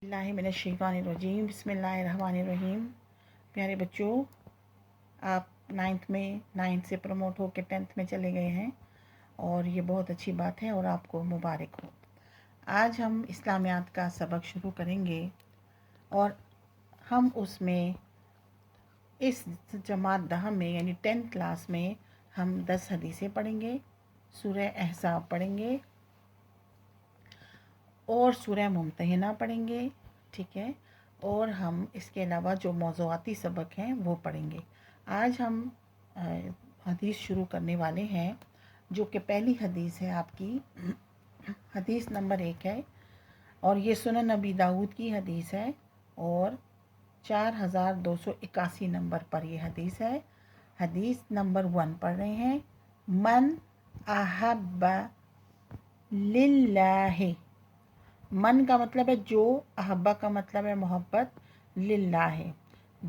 बिस्मिल्लाहिर्रहमानिर्रहीम बिस्मिल्लाहिर्रहमानिर्रहीम। प्यारे बच्चों, आप नाइन्थ से प्रमोट होकर 10th में चले गए हैं और ये बहुत अच्छी बात है और आपको मुबारक हो। आज हम इस्लामियात का सबक शुरू करेंगे और हम उसमें इस जमात दहम में यानी 10th क्लास में हम 10 हदीसें पढ़ेंगे, सूरह अहज़ाब पढ़ेंगे और सूरह मुम्तहिना पढ़ेंगे, ठीक है। और हम इसके अलावा जो मौज़ूआती सबक हैं वो पढ़ेंगे। आज हम हदीस शुरू करने वाले हैं जो कि पहली हदीस है आपकी, हदीस नंबर 1 है और ये सुनन नबी दाऊद की हदीस है और 4281 नंबर पर ये हदीस है। हदीस नंबर 1 पढ़ रहे हैं। मन अहब्बा लिल्लाहि, मन का मतलब है जो, अहब्बा का मतलब है मोहब्बत, लिल्लाह है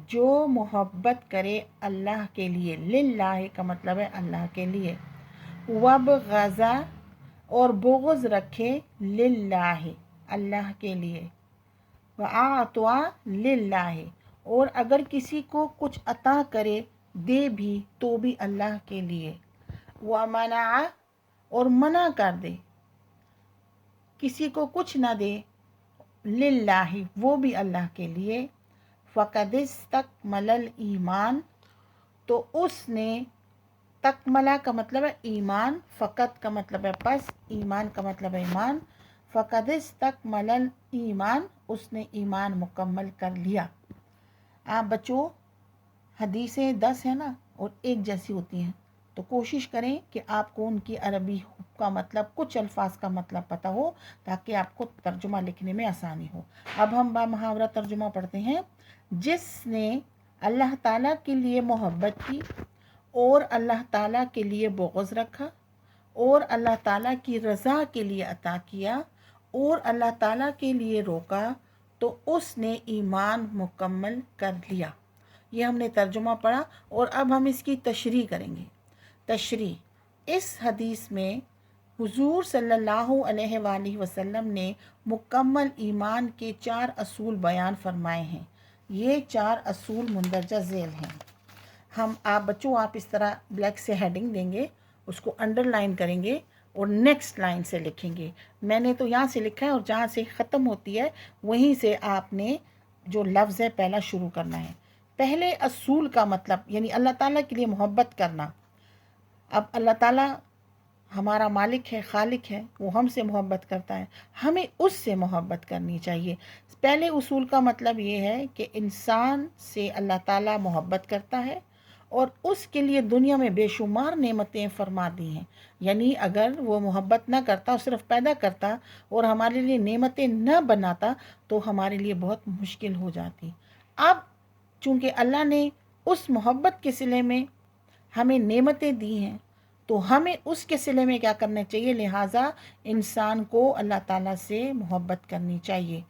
जो मोहब्बत करे अल्लाह के लिए, लिल्लाह का मतलब है अल्लाह के लिए। वब गज़ा, और बुग़्ज़ रखे लिल्लाह, अल्लाह के लिए। व आतवा लिल्लाह, और अगर किसी को कुछ अता करे, दे भी तो भी अल्लाह के लिए। व मना, और मना कर दे, किसी को कुछ ना दे, लिल्लाही, वो भी अल्लाह के लिए। फ़क़दिस तकमलल ईमान, तो उसने, तकमला का मतलब है ईमान, फ़क़त का मतलब है बस, ईमान का मतलब है ईमान। फ़क़दिस तकमलल ईमान, उसने ईमान मुकम्मल कर लिया। आप बच्चों, हदीसें 10 है ना और एक जैसी होती हैं, तो कोशिश करें कि आपको उनकी अरबी का मतलब, कुछ अल्फाज का मतलब पता हो ताकि आपको तर्जुमा लिखने में आसानी हो। अब हम बामुहावरा तर्जुमा पढ़ते हैं। जिसने अल्लाह ताला के लिए मोहब्बत की और अल्लाह ताला के लिए बुग़्ज़ रखा और अल्लाह ताला की रज़ा के लिए अता किया और अल्लाह ताला के लिए रोका, तो उसने ईमान मुकम्मल कर लिया। ये हमने तर्जुमा पढ़ा और अब हम इसकी तशरीह करेंगे। तशरीह, इस हदीस में हुजूर सल्लल्लाहु अलैहि वसल्लम ने मुकम्मल ईमान के 4 असूल बयान फरमाए हैं। ये 4 असूल मुंदरजा झेल हैं। आप बच्चों, आप इस तरह ब्लैक से हेडिंग देंगे, उसको अंडरलाइन करेंगे और नेक्स्ट लाइन से लिखेंगे। मैंने तो यहाँ से लिखा है और जहाँ से ख़त्म होती है वहीं से आपने जो लफ्ज़ है पहला शुरू करना है। पहले असूल का मतलब यानी अल्लाह ताला के लिए मोहब्बत करना। अब अल्लाह ताला हमारा मालिक है, खालिक है, वो हमसे मोहब्बत करता है, हमें उससे मोहब्बत करनी चाहिए। पहले उसूल का मतलब ये है कि इंसान से अल्लाह ताला मोहब्बत करता है और उसके लिए दुनिया में बेशुमार नेमतें फरमा दी हैं। यानी अगर वो मोहब्बत ना करता और सिर्फ पैदा करता और हमारे लिए नेमतें न बनाता तो हमारे लिए बहुत मुश्किल हो जाती। अब चूँकि अल्लाह ने उस मोहब्बत के सिले में हमें नेमतें दी हैं तो हमें उसके सिले में क्या करना चाहिए, लिहाजा इंसान को अल्लाह ताला से मोहब्बत करनी चाहिए।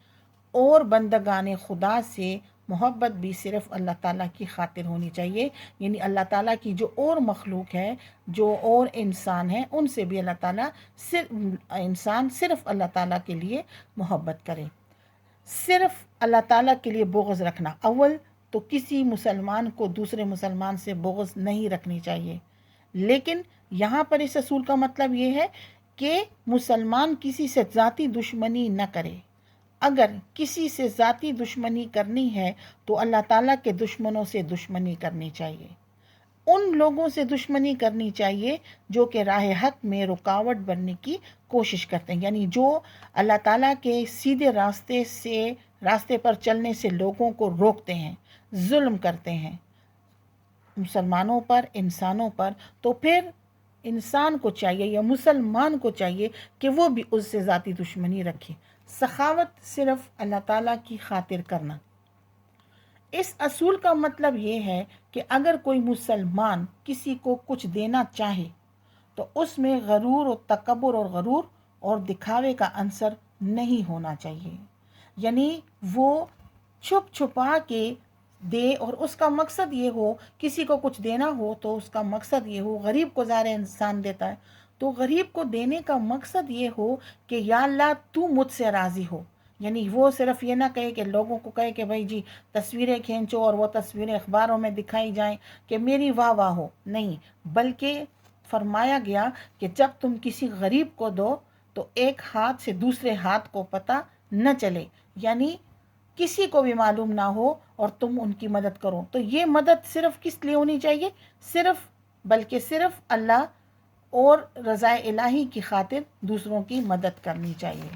और बंदगाने खुदा से मोहब्बत भी सिर्फ़ अल्लाह ताला की खातिर होनी चाहिए। यानी अल्लाह ताला की जो और मखलूक है, जो और इंसान है, उनसे भी अल्लाह ताला इंसान सिर्फ़ अल्लाह ताला के लिए मोहब्बत करे। सिर्फ़ अल्लाह ताला के लिए बुग़्ज़ रखना, अव्वल तो किसी मुसलमान को दूसरे मुसलमान से बुग़्ज़ नहीं रखनी चाहिए। लेकिन यहाँ पर इस असूल का मतलब ये है कि मुसलमान किसी से ज़ाती दुश्मनी न करे। अगर किसी से ज़ाती दुश्मनी करनी है तो अल्लाह ताला के दुश्मनों से दुश्मनी करनी चाहिए। उन लोगों से दुश्मनी करनी चाहिए जो कि राह हक में रुकावट बनने की कोशिश करते हैं, यानी जो अल्लाह ताला के सीधे रास्ते पर चलने से लोगों को रोकते हैं, जुल्म करते हैं मुसलमानों पर, इंसानों पर। तो फिर इंसान को चाहिए या मुसलमान को चाहिए कि वो भी उससे ज़ाती दुश्मनी रखे। सखावत सिर्फ़ अल्लाह ताला की खातिर करना। इस असूल का मतलब ये है कि अगर कोई मुसलमान किसी को कुछ देना चाहे तो उसमें गरूर और तकब्बुर और गरूर और दिखावे का अंसर नहीं होना चाहिए। यानी वो छुप छुपा के दे और उसका मकसद ये हो, किसी को कुछ देना हो तो उसका मकसद ये हो, गरीब को ज़ाहिर इंसान देता है तो गरीब को देने का मकसद ये हो कि या अल्लाह तू मुझसे राज़ी हो, یعنی وہ صرف یہ نہ کہے کہ لوگوں کو کہے کہ بھائی جی تصویریں کھینچو اور وہ تصویریں اخباروں میں دکھائی جائیں کہ میری واہ واہ ہو، نہیں، بلکہ فرمایا گیا کہ جب تم کسی غریب کو دو تو ایک ہاتھ سے دوسرے ہاتھ کو پتہ نہ چلے، یعنی کسی کو بھی معلوم نہ ہو اور تم ان کی مدد کرو. تو یہ مدد صرف کس لیے ہونی چاہیے؟ صرف، بلکہ صرف اللہ اور رضا الہی کی خاطر دوسروں کی مدد کرنی چاہیے.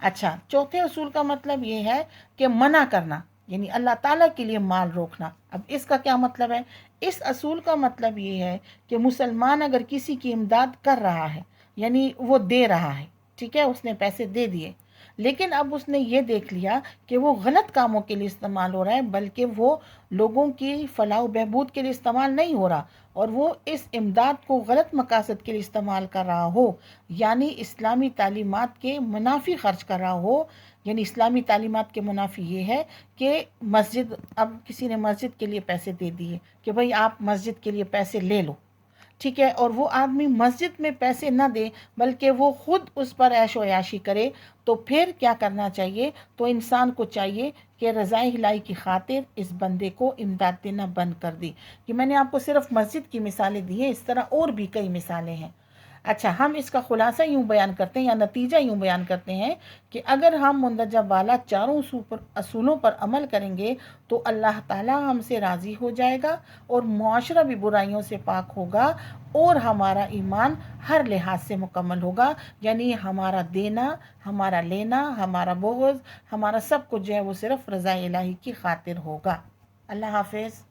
اچھا، چوتھے اصول کا مطلب یہ ہے کہ منع کرنا، یعنی اللہ تعالیٰ کے لیے مال روکنا. اب اس کا کیا مطلب ہے؟ اس اصول کا مطلب یہ ہے کہ مسلمان اگر کسی کی امداد کر رہا ہے، یعنی وہ دے رہا ہے، ٹھیک ہے، اس نے پیسے دے دیے، لیکن اب اس نے یہ دیکھ لیا کہ وہ غلط کاموں کے لیے استعمال ہو رہا ہے، بلکہ وہ لوگوں کی فلاح و بہبود کے لیے استعمال نہیں ہو رہا، اور وہ اس امداد کو غلط مقاصد کے لیے استعمال کر رہا ہو، یعنی اسلامی تعلیمات کے منافی خرچ کر رہا ہو. یعنی اسلامی تعلیمات کے منافی یہ ہے کہ مسجد، اب کسی نے مسجد کے لیے پیسے دے دیے کہ بھائی آپ مسجد کے لیے پیسے لے لو، ٹھیک ہے، اور وہ آدمی مسجد میں پیسے نہ دے بلکہ وہ خود اس پر عیش و عیاشی کرے، تو پھر کیا کرنا چاہیے؟ تو انسان کو چاہیے کہ رضا الہی کی خاطر اس بندے کو امداد دینا بند کر دی. کہ میں نے آپ کو صرف مسجد کی مثالیں دی ہیں، اس طرح اور بھی کئی مثالیں ہیں. اچھا، ہم اس کا خلاصہ یوں بیان کرتے ہیں یا نتیجہ یوں بیان کرتے ہیں کہ اگر ہم مندرجہ بالا چاروں اصولوں پر عمل کریں گے تو اللہ تعالیٰ ہم سے راضی ہو جائے گا اور معاشرہ بھی برائیوں سے پاک ہوگا اور ہمارا ایمان ہر لحاظ سے مکمل ہوگا. یعنی ہمارا دینا، ہمارا لینا، ہمارا بغض، ہمارا سب کچھ جو ہے وہ صرف رضا الہی کی خاطر ہوگا. اللہ حافظ.